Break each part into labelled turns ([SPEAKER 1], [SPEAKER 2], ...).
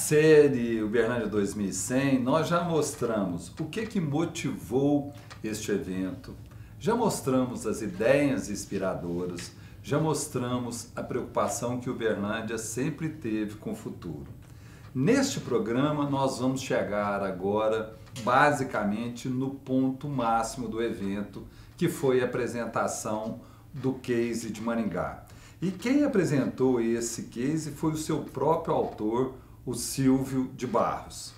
[SPEAKER 1] série Uberlândia 2100, nós já mostramos o que motivou este evento, já mostramos as ideias inspiradoras, já mostramos a preocupação que Uberlândia sempre teve com o futuro. Neste programa, nós vamos chegar agora, basicamente, no ponto máximo do evento, que foi a apresentação do case de Maringá. E quem apresentou esse case foi o seu próprio autor, o Silvio de Barros.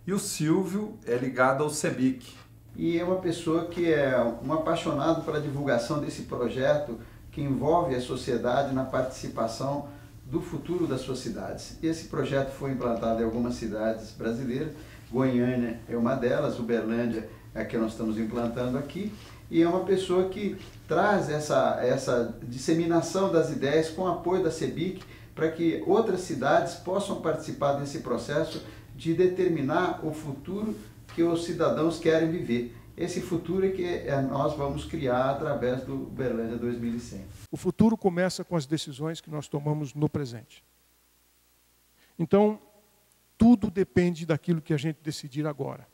[SPEAKER 1] E o Silvio é ligado ao CEBIC.
[SPEAKER 2] E é uma pessoa que é um apaixonado pela divulgação desse projeto que envolve a sociedade na participação do futuro das suas cidades. Esse projeto foi implantado em algumas cidades brasileiras, Goiânia é uma delas, Uberlândia é a que nós estamos implantando aqui, e é uma pessoa que traz essa disseminação das ideias com o apoio da CEBIC para que outras cidades possam participar desse processo de determinar o futuro que os cidadãos querem viver. Esse futuro é que nós vamos criar através do Uberlândia 2100.
[SPEAKER 3] O futuro começa com as decisões que nós tomamos no presente. Então, tudo depende daquilo que a gente decidir agora.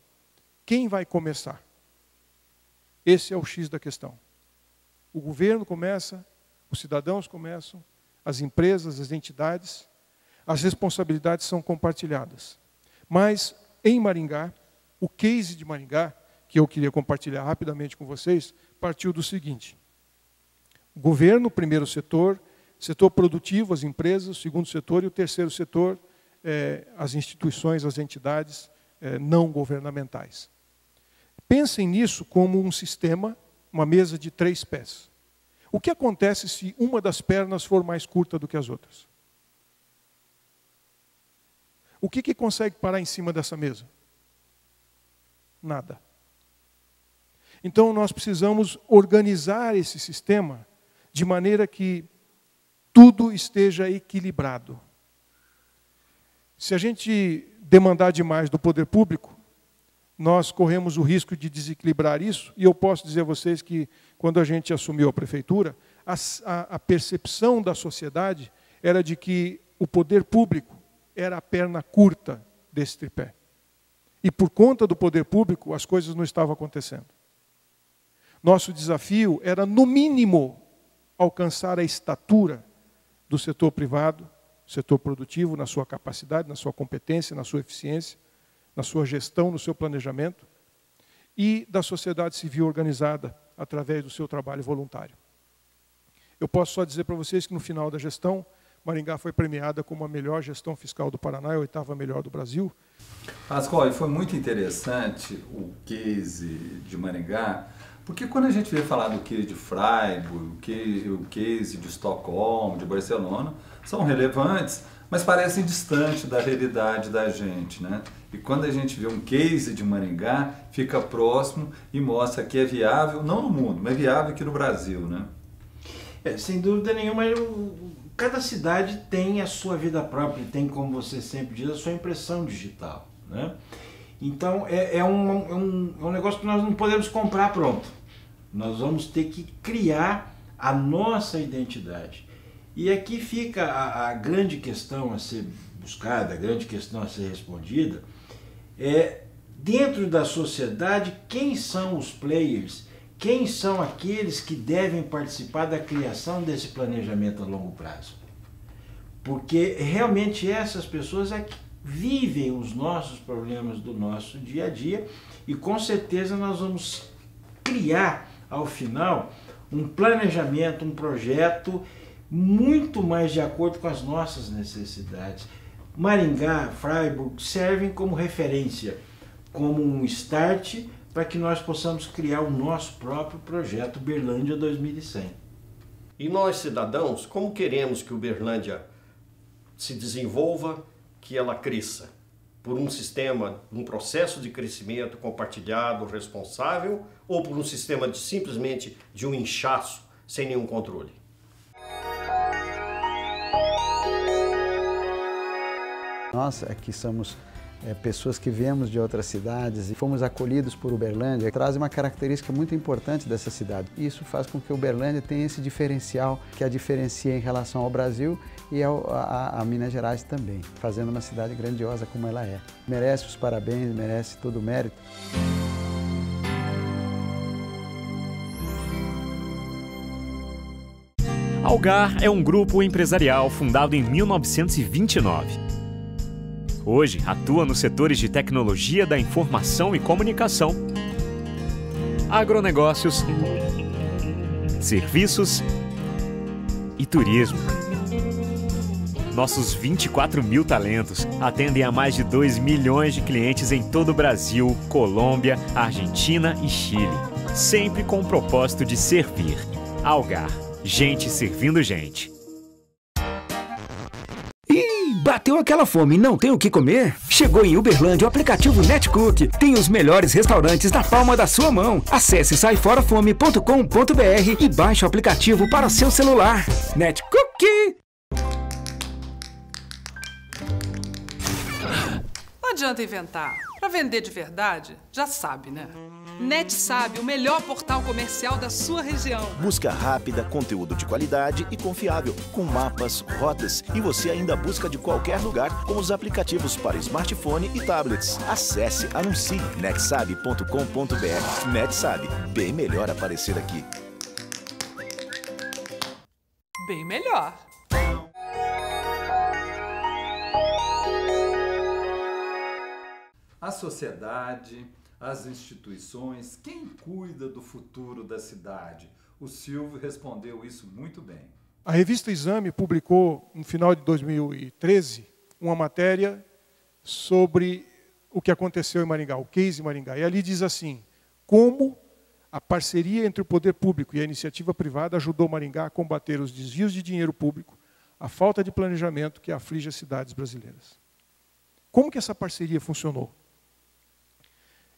[SPEAKER 3] Quem vai começar? Esse é o X da questão. O governo começa, os cidadãos começam, as empresas, as entidades, as responsabilidades são compartilhadas. Mas, em Maringá, o case de Maringá, que eu queria compartilhar rapidamente com vocês, partiu do seguinte. O governo, primeiro setor produtivo, as empresas, o segundo setor e o terceiro setor, as instituições, as entidades não governamentais. Pensem nisso como um sistema, uma mesa de 3 pés. O que acontece se uma das pernas for mais curta do que as outras? O que consegue parar em cima dessa mesa? Nada. Então nós precisamos organizar esse sistema de maneira que tudo esteja equilibrado. Se a gente demandar demais do poder público, nós corremos o risco de desequilibrar isso, e eu posso dizer a vocês que, quando a gente assumiu a prefeitura, a percepção da sociedade era de que o poder público era a perna curta desse tripé. E por conta do poder público, as coisas não estavam acontecendo. Nosso desafio era, no mínimo, alcançar a estatura do setor privado, setor produtivo, na sua capacidade, na sua competência, na sua eficiência, na sua gestão, no seu planejamento, e da sociedade civil organizada através do seu trabalho voluntário. Eu posso só dizer para vocês que no final da gestão, Maringá foi premiada como a melhor gestão fiscal do Paraná, a 8ª melhor do Brasil.
[SPEAKER 1] Pascoal, foi muito interessante o case de Maringá, porque quando a gente vê falar do case de Freiburg, o case de Estocolmo, de Barcelona, são relevantes, mas parecem distantes da realidade da gente, né? E quando a gente vê um case de Maringá, fica próximo e mostra que é viável, não no mundo, mas é viável aqui no Brasil, né?
[SPEAKER 4] Sem dúvida nenhuma, cada cidade tem a sua vida própria, tem, como você sempre diz, a sua impressão digital, né? Então, é um negócio que nós não podemos comprar pronto. Nós vamos ter que criar a nossa identidade. E aqui fica a grande questão a ser buscada, a grande questão a ser respondida, dentro da sociedade, quem são os players, quem são aqueles que devem participar da criação desse planejamento a longo prazo. Porque realmente essas pessoas é que vivem os nossos problemas do nosso dia a dia, e com certeza nós vamos criar, ao final, um planejamento, um projeto muito mais de acordo com as nossas necessidades. Maringá, Freiburg servem como referência, como um start para que nós possamos criar o nosso próprio projeto Uberlândia 2100.
[SPEAKER 5] E nós, cidadãos, como queremos que Uberlândia se desenvolva, que ela cresça? Por um sistema, um processo de crescimento compartilhado, responsável, ou por um sistema simplesmente de um inchaço, sem nenhum controle?
[SPEAKER 2] Nós aqui somos pessoas que viemos de outras cidades e fomos acolhidos por Uberlândia, traz uma característica muito importante dessa cidade. Isso faz com que Uberlândia tenha esse diferencial que a diferencia em relação ao Brasil e a Minas Gerais também, fazendo uma cidade grandiosa como ela é. Merece os parabéns, merece todo o mérito.
[SPEAKER 6] Algar é um grupo empresarial fundado em 1929. Hoje atua nos setores de tecnologia da informação e comunicação, agronegócios, serviços e turismo. Nossos 24 mil talentos atendem a mais de 2 milhões de clientes em todo o Brasil, Colômbia, Argentina e Chile, sempre com o propósito de servir. Algar, gente servindo gente.
[SPEAKER 7] Bateu aquela fome e não tem o que comer? Chegou em Uberlândia o aplicativo NetCook. Tem os melhores restaurantes na palma da sua mão. Acesse saiforafome.com.br e baixe o aplicativo para o seu celular. NetCook!
[SPEAKER 8] Não adianta inventar. Para vender de verdade, já sabe, né? NetSabe, o melhor portal comercial da sua região.
[SPEAKER 9] Busca rápida, conteúdo de qualidade e confiável, com mapas, rotas e você ainda busca de qualquer lugar com os aplicativos para smartphone e tablets. Acesse, anuncie netsabe.com.br. NetSabe, bem melhor aparecer aqui.
[SPEAKER 8] Bem melhor.
[SPEAKER 1] A sociedade, as instituições, quem cuida do futuro da cidade? O Silvio respondeu isso muito bem.
[SPEAKER 3] A revista Exame publicou, no final de 2013, uma matéria sobre o que aconteceu em Maringá, o case em Maringá. E ali diz assim, como a parceria entre o poder público e a iniciativa privada ajudou Maringá a combater os desvios de dinheiro público, a falta de planejamento que aflige as cidades brasileiras. Como que essa parceria funcionou?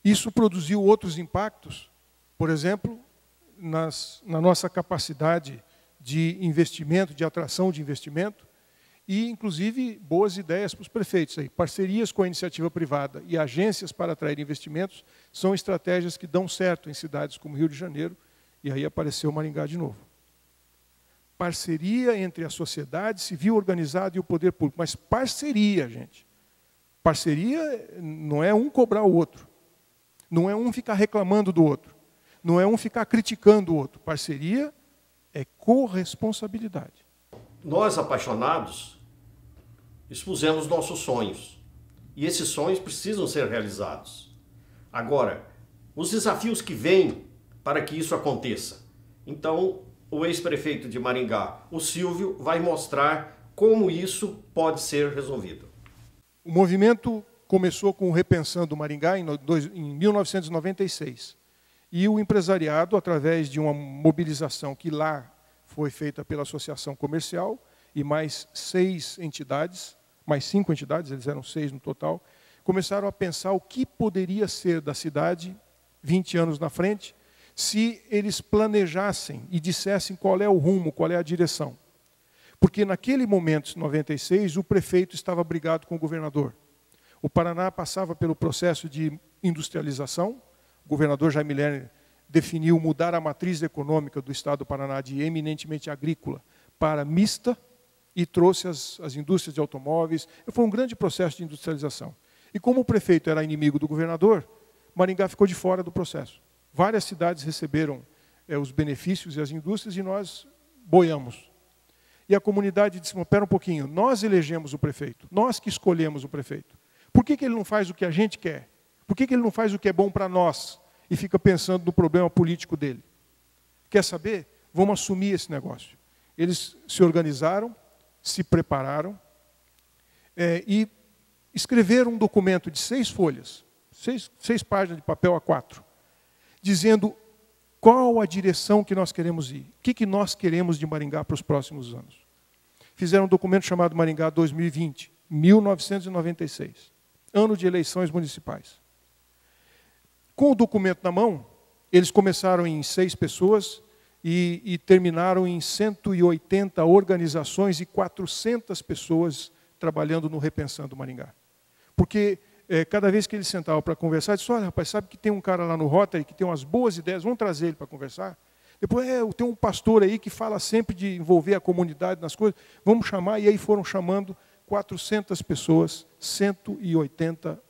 [SPEAKER 3] Isso produziu outros impactos, por exemplo, na nossa capacidade de investimento, de atração de investimento, e, inclusive, boas ideias para os prefeitos. Aí. Parcerias com a iniciativa privada e agências para atrair investimentos são estratégias que dão certo em cidades como Rio de Janeiro, e aí apareceu Maringá de novo. Parceria entre a sociedade civil organizada e o poder público, mas parceria, gente. Parceria não é um cobrar o outro. Não é um ficar reclamando do outro. Não é um ficar criticando o outro. Parceria é corresponsabilidade.
[SPEAKER 5] Nós, apaixonados, expusemos nossos sonhos. E esses sonhos precisam ser realizados. Agora, os desafios que vêm para que isso aconteça. Então, o ex-prefeito de Maringá, o Silvio, vai mostrar como isso pode ser resolvido.
[SPEAKER 3] O movimento começou com o Repensando Maringá em 1996. E o empresariado, através de uma mobilização que lá foi feita pela Associação Comercial e mais 5 entidades, eles eram 6 no total, começaram a pensar o que poderia ser da cidade 20 anos na frente, se eles planejassem e dissessem qual é o rumo, qual é a direção. Porque naquele momento, em 96, o prefeito estava brigado com o governador. O Paraná passava pelo processo de industrialização. O governador Jaime Lerner definiu mudar a matriz econômica do estado do Paraná de eminentemente agrícola para mista e trouxe as indústrias de automóveis. Foi um grande processo de industrialização. E como o prefeito era inimigo do governador, Maringá ficou de fora do processo. Várias cidades receberam os benefícios e as indústrias e nós boiamos. E a comunidade disse, espera um pouquinho, nós elegemos o prefeito, nós que escolhemos o prefeito. Por que ele não faz o que a gente quer? Por que ele não faz o que é bom para nós e fica pensando no problema político dele? Quer saber? Vamos assumir esse negócio. Eles se organizaram, se prepararam e escreveram um documento de 6 folhas, 6 páginas de papel A4, dizendo qual a direção que nós queremos ir, o que nós queremos de Maringá para os próximos anos. Fizeram um documento chamado Maringá 2020, 1996, ano de eleições municipais. Com o documento na mão, eles começaram em 6 pessoas e terminaram em 180 organizações e 400 pessoas trabalhando no Repensando Maringá. Porque cada vez que ele sentava para conversar, ele disse, olha, rapaz, sabe que tem um cara lá no Rotary que tem umas boas ideias, vamos trazer ele para conversar? Depois, tem um pastor aí que fala sempre de envolver a comunidade nas coisas, vamos chamar, e aí foram chamando 400 pessoas, 180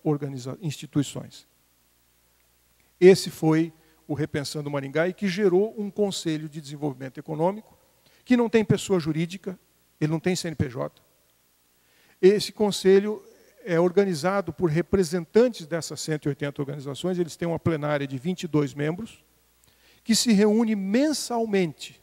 [SPEAKER 3] instituições. Esse foi o Repensando Maringá e que gerou um Conselho de Desenvolvimento Econômico, que não tem pessoa jurídica, ele não tem CNPJ. Esse conselho é organizado por representantes dessas 180 organizações, eles têm uma plenária de 22 membros, que se reúne mensalmente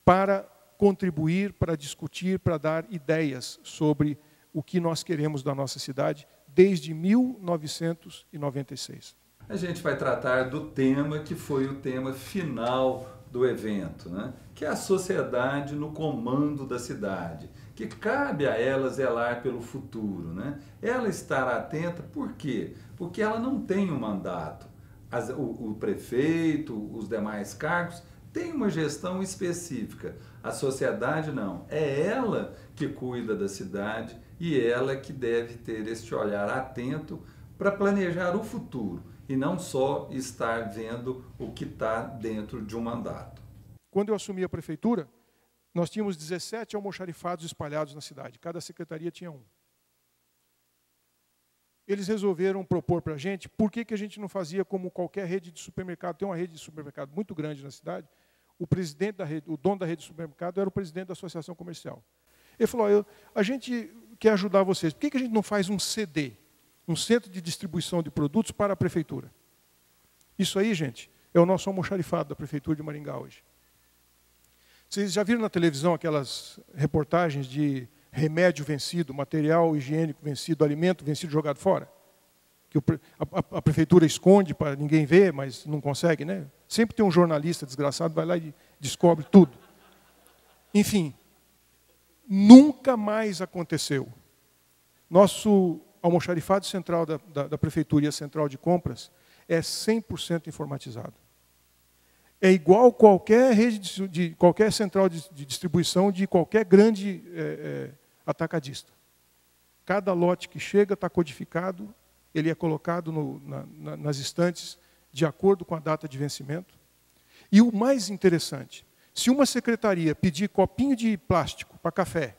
[SPEAKER 3] para contribuir, para discutir, para dar ideias sobre o que nós queremos da nossa cidade desde 1996.
[SPEAKER 1] A gente vai tratar do tema que foi o tema final do evento, né? Que é a sociedade no comando da cidade, que cabe a ela zelar pelo futuro, né? Ela estar atenta, por quê? Porque ela não tem um mandato. O prefeito, os demais cargos, têm uma gestão específica. A sociedade não. É ela que cuida da cidade e ela que deve ter este olhar atento para planejar o futuro e não só estar vendo o que está dentro de um mandato.
[SPEAKER 3] Quando eu assumi a prefeitura, nós tínhamos 17 almoxarifados espalhados na cidade. Cada secretaria tinha um. Eles resolveram propor para a gente por que a gente não fazia como qualquer rede de supermercado. Tem uma rede de supermercado muito grande na cidade. O presidente da rede, o dono da rede de supermercado era o presidente da associação comercial. Ele falou, a gente quer ajudar vocês. Por que a gente não faz um CD, um centro de distribuição de produtos para a prefeitura? Isso aí, gente, é o nosso almoxarifado da prefeitura de Maringá hoje. Vocês já viram na televisão aquelas reportagens de remédio vencido, material higiênico vencido, alimento vencido jogado fora? Que a prefeitura esconde para ninguém ver, mas não consegue, né? Sempre tem um jornalista desgraçado, vai lá e descobre tudo. Enfim, nunca mais aconteceu. Nosso almoxarifado central da prefeitura e a central de compras é 100% informatizado. É igual qualquer rede qualquer central de distribuição de qualquer grande atacadista. Cada lote que chega está codificado, ele é colocado nas estantes de acordo com a data de vencimento. E o mais interessante, se uma secretaria pedir copinho de plástico para café,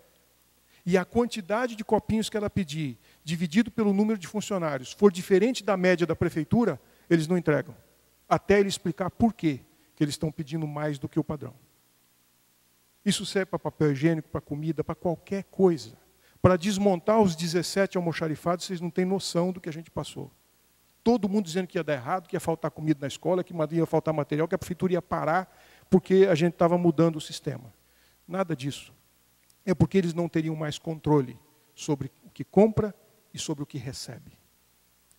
[SPEAKER 3] e a quantidade de copinhos que ela pedir, dividido pelo número de funcionários, for diferente da média da prefeitura, eles não entregam. Até ele explicar por quê que eles estão pedindo mais do que o padrão. Isso serve para papel higiênico, para comida, para qualquer coisa. Para desmontar os 17 almoxarifados, vocês não têm noção do que a gente passou. Todo mundo dizendo que ia dar errado, que ia faltar comida na escola, que ia faltar material, que a prefeitura ia parar, porque a gente estava mudando o sistema. Nada disso. É porque eles não teriam mais controle sobre o que compra e sobre o que recebe.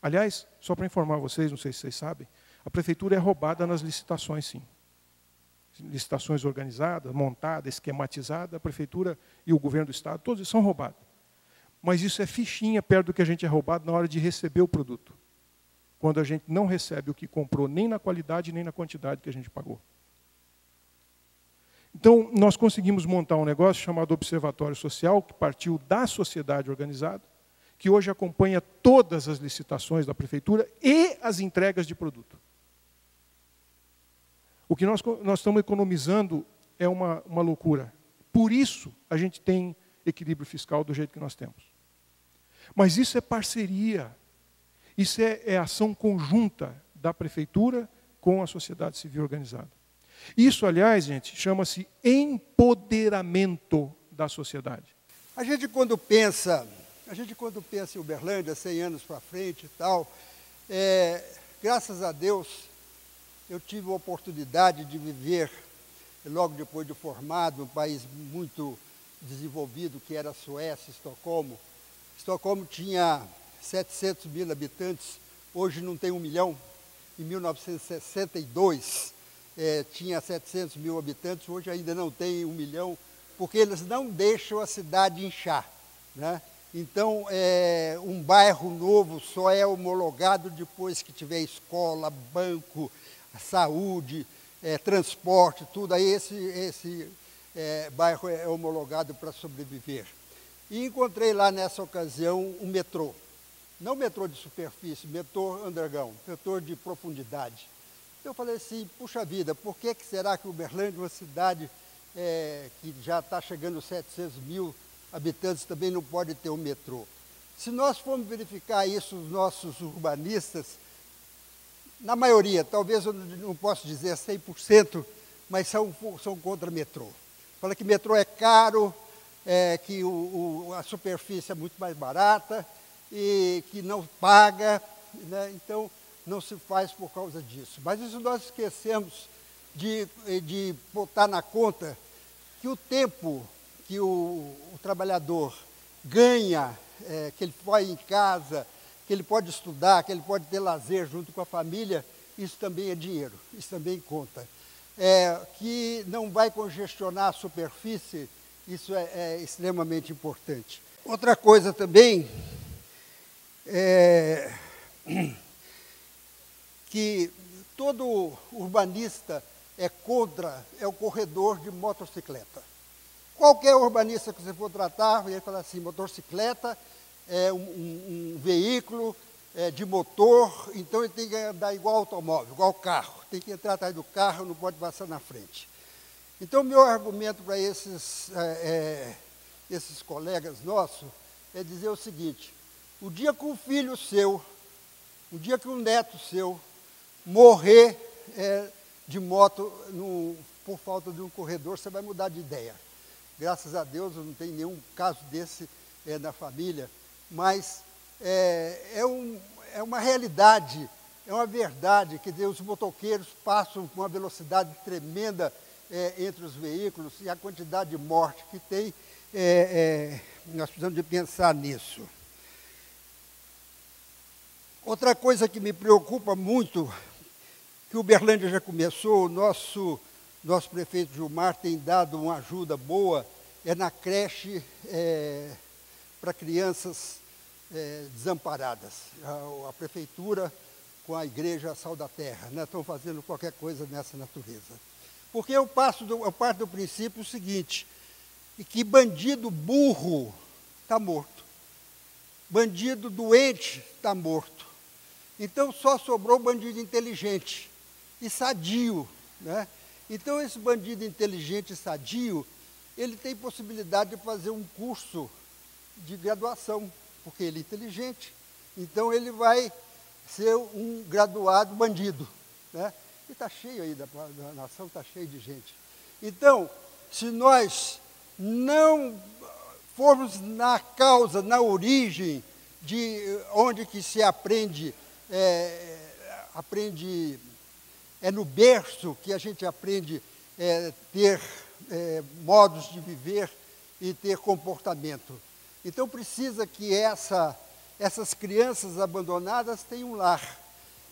[SPEAKER 3] Aliás, só para informar vocês, não sei se vocês sabem, a prefeitura é roubada nas licitações, sim. Licitações organizadas, montadas, esquematizadas, a prefeitura e o governo do estado, todos são roubados. Mas isso é fichinha perto do que a gente é roubado na hora de receber o produto. Quando a gente não recebe o que comprou, nem na qualidade, nem na quantidade que a gente pagou. Então, nós conseguimos montar um negócio chamado Observatório Social, que partiu da sociedade organizada, que hoje acompanha todas as licitações da prefeitura e as entregas de produto. O que nós estamos economizando é uma loucura. Por isso, a gente tem equilíbrio fiscal do jeito que nós temos. Mas isso é parceria. Isso é ação conjunta da prefeitura com a sociedade civil organizada. Isso, aliás, gente, chama-se empoderamento da sociedade.
[SPEAKER 10] A gente quando pensa em Uberlândia, 100 anos para frente e tal, graças a Deus, eu tive a oportunidade de viver, logo depois de formado, um país muito desenvolvido, que era a Suécia, Estocolmo. Estocolmo tinha 700 mil habitantes, hoje não tem 1 milhão. Em 1962, tinha 700 mil habitantes, hoje ainda não tem 1 milhão, porque eles não deixam a cidade inchar, né? Então, um bairro novo só é homologado depois que tiver escola, banco, saúde, transporte, tudo. Aí esse bairro é homologado para sobreviver. E encontrei lá, nessa ocasião, um metrô. não metrô de superfície, metrô underground, metrô de profundidade. Eu falei assim, puxa vida, por que será que Uberlândia, uma cidade que já está chegando aos 700 mil habitantes, também não pode ter um metrô? Se nós formos verificar isso, os nossos urbanistas, na maioria, talvez eu não posso dizer 100%, mas são contra metrô. Fala que metrô é caro, que a superfície é muito mais barata e que não paga, né? Então não se faz por causa disso. Mas isso nós esquecemos de botar na conta que o tempo que o trabalhador ganha, que ele vai em casa, que ele pode estudar, que ele pode ter lazer junto com a família, isso também é dinheiro, isso também conta. Que não vai congestionar a superfície, isso é extremamente importante. Outra coisa também que todo urbanista é contra o corredor de motocicleta. Qualquer urbanista que você for tratar, ele fala assim, motocicleta é um veículo de motor, então ele tem que andar igual automóvel, igual carro. Tem que entrar atrás do carro, não pode passar na frente. Então, o meu argumento para esses colegas nossos é dizer o seguinte, o dia que um filho seu, o dia que um neto seu morrer de moto por falta de um corredor, você vai mudar de ideia. Graças a Deus, eu não tenho nenhum caso desse na família, mas é uma realidade, é uma verdade, que os motoqueiros passam com uma velocidade tremenda entre os veículos e a quantidade de morte que tem, nós precisamos de pensar nisso. Outra coisa que me preocupa muito, que Uberlândia já começou, o nosso prefeito Gilmar tem dado uma ajuda boa, na creche para crianças desamparadas. A prefeitura com a igreja Sal da Terra, né, estão fazendo qualquer coisa nessa natureza. Porque eu parto do princípio seguinte, que bandido burro está morto, bandido doente está morto. Então só sobrou bandido inteligente e sadio, né? Então esse bandido inteligente e sadio, ele tem possibilidade de fazer um curso de graduação, porque ele é inteligente. Então ele vai ser um graduado bandido, né? E está cheio aí, a nação está cheia de gente. Então, se nós não formos na causa, na origem de onde que se aprende, é no berço que a gente aprende ter modos de viver e ter comportamento. Então precisa que essas crianças abandonadas tenham um lar.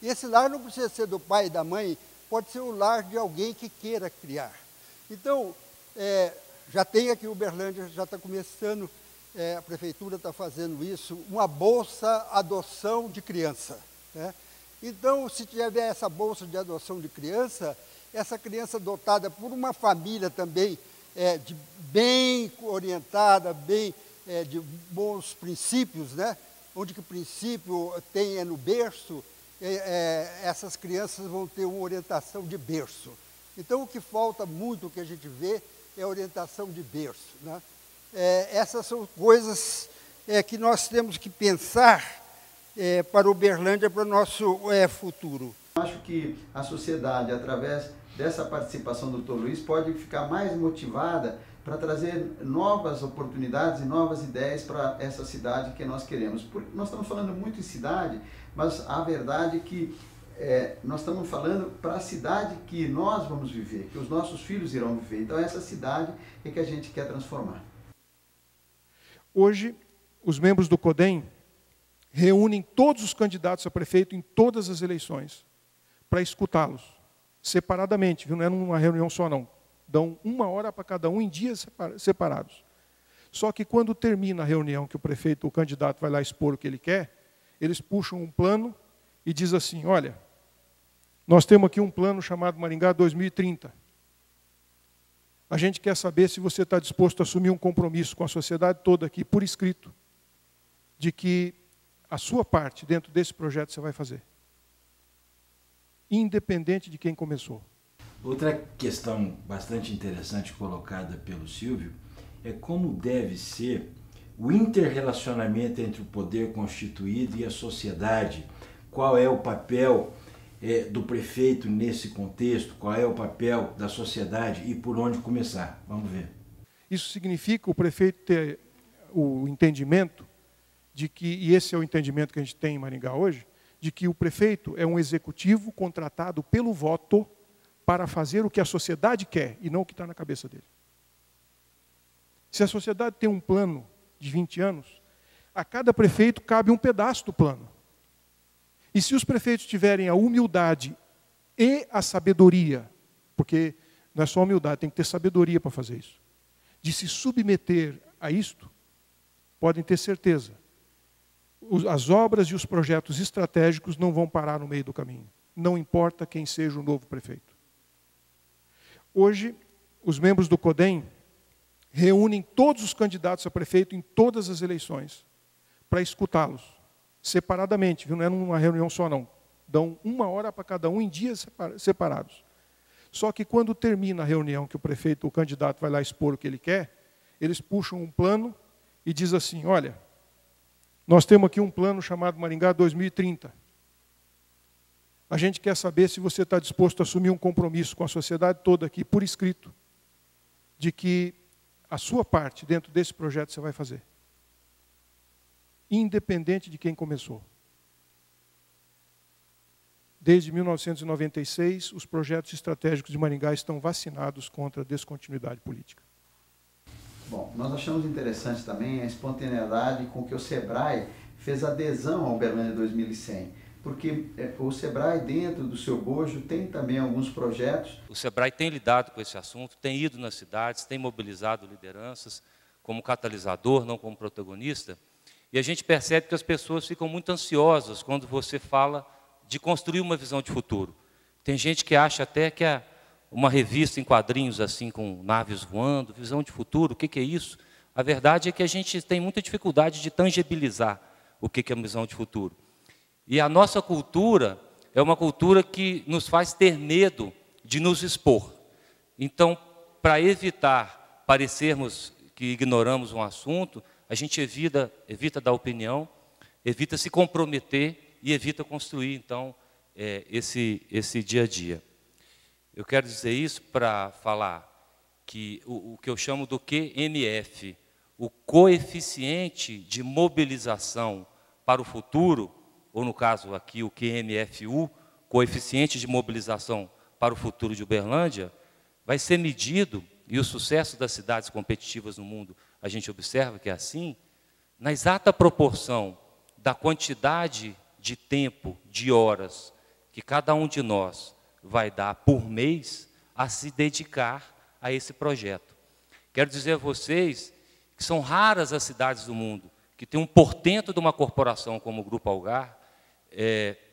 [SPEAKER 10] E esse lar não precisa ser do pai e da mãe, pode ser o lar de alguém que queira criar. Então, já tem aqui Uberlândia, já está começando, a prefeitura está fazendo isso, uma bolsa adoção de criança, né? Então, se tiver essa bolsa de adoção de criança, essa criança adotada por uma família também bem orientada, de bons princípios, né? Onde que o princípio tem no berço, essas crianças vão ter uma orientação de berço. Então, o que falta muito, o que a gente vê, é a orientação de berço, né? Essas são coisas que nós temos que pensar para Uberlândia, para o nosso futuro.
[SPEAKER 2] Acho que a sociedade, através dessa participação do Dr. Luiz, pode ficar mais motivada para trazer novas oportunidades e novas ideias para essa cidade que nós queremos. Porque nós estamos falando muito em cidade, mas a verdade é que nós estamos falando para a cidade que nós vamos viver, que os nossos filhos irão viver. Então, essa cidade é que a gente quer transformar.
[SPEAKER 3] Hoje, os membros do CODEM reúnem todos os candidatos a prefeito em todas as eleições para escutá-los, separadamente, viu? Não é numa reunião só, não. Dão 1 hora para cada um em dias separados. Só que quando termina a reunião, que o prefeito, o candidato, vai lá expor o que ele quer, eles puxam um plano e diz assim, olha, nós temos aqui um plano chamado Maringá 2030. A gente quer saber se você está disposto a assumir um compromisso com a sociedade toda aqui, por escrito, de que a sua parte dentro desse projeto você vai fazer. Independente de quem começou.
[SPEAKER 4] Outra questão bastante interessante colocada pelo Silvio é como deve ser o interrelacionamento entre o poder constituído e a sociedade. Qual é o papel do prefeito nesse contexto? Qual é o papel da sociedade e por onde começar? Vamos ver.
[SPEAKER 3] Isso significa o prefeito ter o entendimento de que, e esse é o entendimento que a gente tem em Maringá hoje, de que o prefeito é um executivo contratado pelo voto para fazer o que a sociedade quer e não o que está na cabeça dele. Se a sociedade tem um plano de 20 anos, a cada prefeito cabe um pedaço do plano. E se os prefeitos tiverem a humildade e a sabedoria, porque não é só humildade, tem que ter sabedoria para fazer isso, de se submeter a isto, podem ter certeza, as obras e os projetos estratégicos não vão parar no meio do caminho. Não importa quem seja o novo prefeito. Hoje, os membros do CODEM reúnem todos os candidatos a prefeito em todas as eleições para escutá-los, separadamente, viu? Não é numa reunião só não. Dão 1 hora para cada um em dias separados. Só que quando termina a reunião que o prefeito, o candidato vai lá expor o que ele quer, eles puxam um plano e diz assim, olha, nós temos aqui um plano chamado Maringá 2030. A gente quer saber se você está disposto a assumir um compromisso com a sociedade toda aqui, por escrito, de que a sua parte dentro desse projeto você vai fazer. Independente de quem começou. Desde 1996, os projetos estratégicos de Maringá estão vacinados contra a descontinuidade política.
[SPEAKER 2] Bom, nós achamos interessante também a espontaneidade com que o SEBRAE fez adesão ao Uberlândia 2100, porque o SEBRAE, dentro do seu bojo, tem também alguns projetos.
[SPEAKER 11] O SEBRAE tem lidado com esse assunto, tem ido nas cidades, tem mobilizado lideranças como catalisador, não como protagonista, e a gente percebe que as pessoas ficam muito ansiosas quando você fala de construir uma visão de futuro. Tem gente que acha até que uma revista em quadrinhos assim com naves voando, visão de futuro, o que é isso? A verdade é que a gente tem muita dificuldade de tangibilizar o que é uma visão de futuro. E a nossa cultura é uma cultura que nos faz ter medo de nos expor. Então, para evitar parecermos que ignoramos um assunto, a gente evita dar opinião, evita se comprometer e evita construir, então, esse dia a dia. Eu quero dizer isso para falar que o que eu chamo do QMF, o coeficiente de mobilização para o futuro, ou no caso aqui o QMFU, coeficiente de mobilização para o futuro de Uberlândia, vai ser medido, e o sucesso das cidades competitivas no mundo, a gente observa que é assim, na exata proporção da quantidade de tempo, de horas, que cada um de nós vai dar por mês a se dedicar a esse projeto. Quero dizer a vocês que são raras as cidades do mundo que tem um portento de uma corporação como o Grupo Algar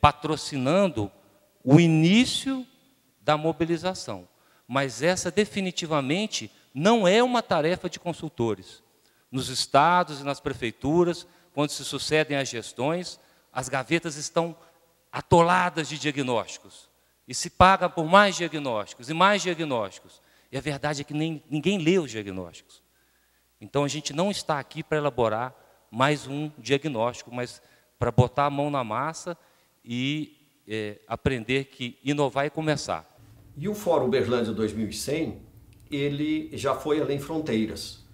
[SPEAKER 11] patrocinando o início da mobilização. Mas essa definitivamente não é uma tarefa de consultores. Nos estados e nas prefeituras, quando se sucedem as gestões, as gavetas estão atoladas de diagnósticos. E se paga por mais diagnósticos e mais diagnósticos. E a verdade é que ninguém lê os diagnósticos. Então, a gente não está aqui para elaborar mais um diagnóstico, mas para botar a mão na massa e aprender que inovar é começar.
[SPEAKER 5] E o Fórum Uberlândia 2100, ele já foi além fronteiras.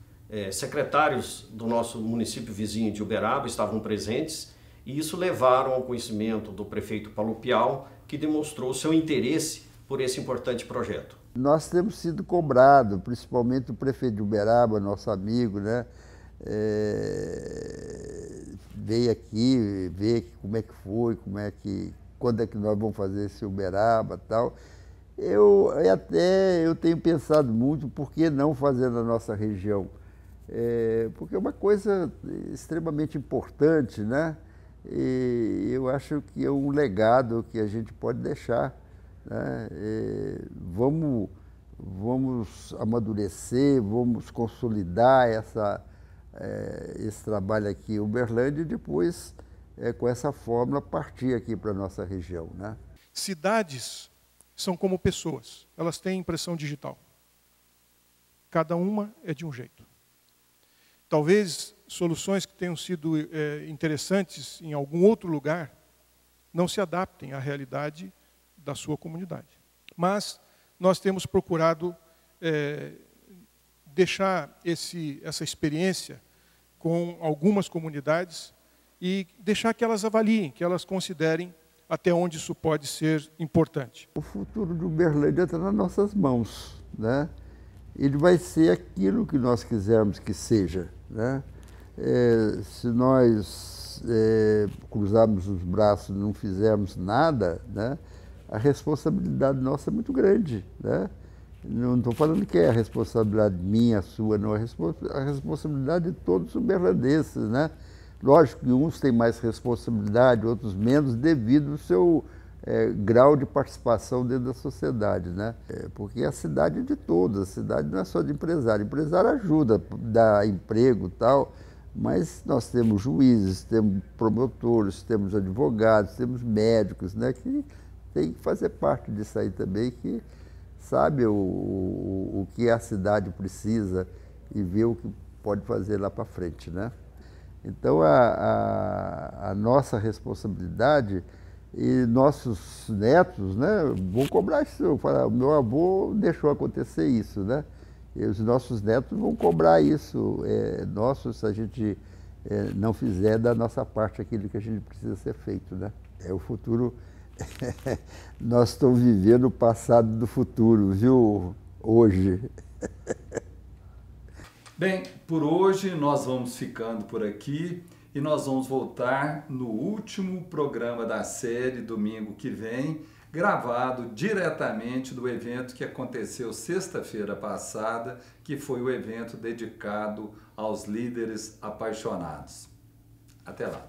[SPEAKER 5] Secretários do nosso município vizinho de Uberaba estavam presentes e isso levaram ao conhecimento do prefeito Paulo Pial, que demonstrou seu interesse por esse importante projeto.
[SPEAKER 10] Nós temos sido cobrados, principalmente o prefeito de Uberaba, nosso amigo, né? Veio aqui ver como é que foi, quando é que nós vamos fazer esse Uberaba e tal. Eu tenho pensado muito por que não fazer na nossa região. Porque é uma coisa extremamente importante, né? E eu acho que é um legado que a gente pode deixar, né? Vamos amadurecer, vamos consolidar esse trabalho aqui em Uberlândia e depois
[SPEAKER 12] com essa fórmula, partir aqui para a nossa região, né?
[SPEAKER 3] Cidades são como pessoas, elas têm impressão digital. Cada uma é de um jeito. Talvez soluções que tenham sido interessantes em algum outro lugar não se adaptem à realidade da sua comunidade. Mas nós temos procurado deixar essa experiência com algumas comunidades e deixar que elas avaliem, que elas considerem até onde isso pode ser importante.
[SPEAKER 12] O futuro de Uberlândia está nas nossas mãos, né? Ele vai ser aquilo que nós quisermos que seja, né? Se nós cruzarmos os braços e não fizermos nada, né, a responsabilidade nossa é muito grande, né? Não estou falando que é a responsabilidade minha, sua, não, a responsabilidade de todos os uberlandenses, né? Lógico que uns têm mais responsabilidade, outros menos, devido ao seu grau de participação dentro da sociedade, né? Porque a cidade é de todos, a cidade não é só de empresário. Empresário ajuda, dá emprego e tal, mas nós temos juízes, temos promotores, temos advogados, temos médicos, né? Que tem que fazer parte disso aí também, que sabe o que a cidade precisa e vê o que pode fazer lá para frente, né? Então, a nossa responsabilidade e nossos netos, né, vão cobrar isso. O meu avô deixou acontecer isso, né? E os nossos netos vão cobrar isso. Se a gente não fizer da nossa parte aquilo que a gente precisa ser feito, né? O futuro, nós estamos vivendo o passado do futuro, viu? Hoje.
[SPEAKER 1] Bem, por hoje nós vamos ficando por aqui e nós vamos voltar no último programa da série, domingo que vem, gravado diretamente do evento que aconteceu sexta-feira passada, que foi o evento dedicado aos líderes apaixonados. Até lá!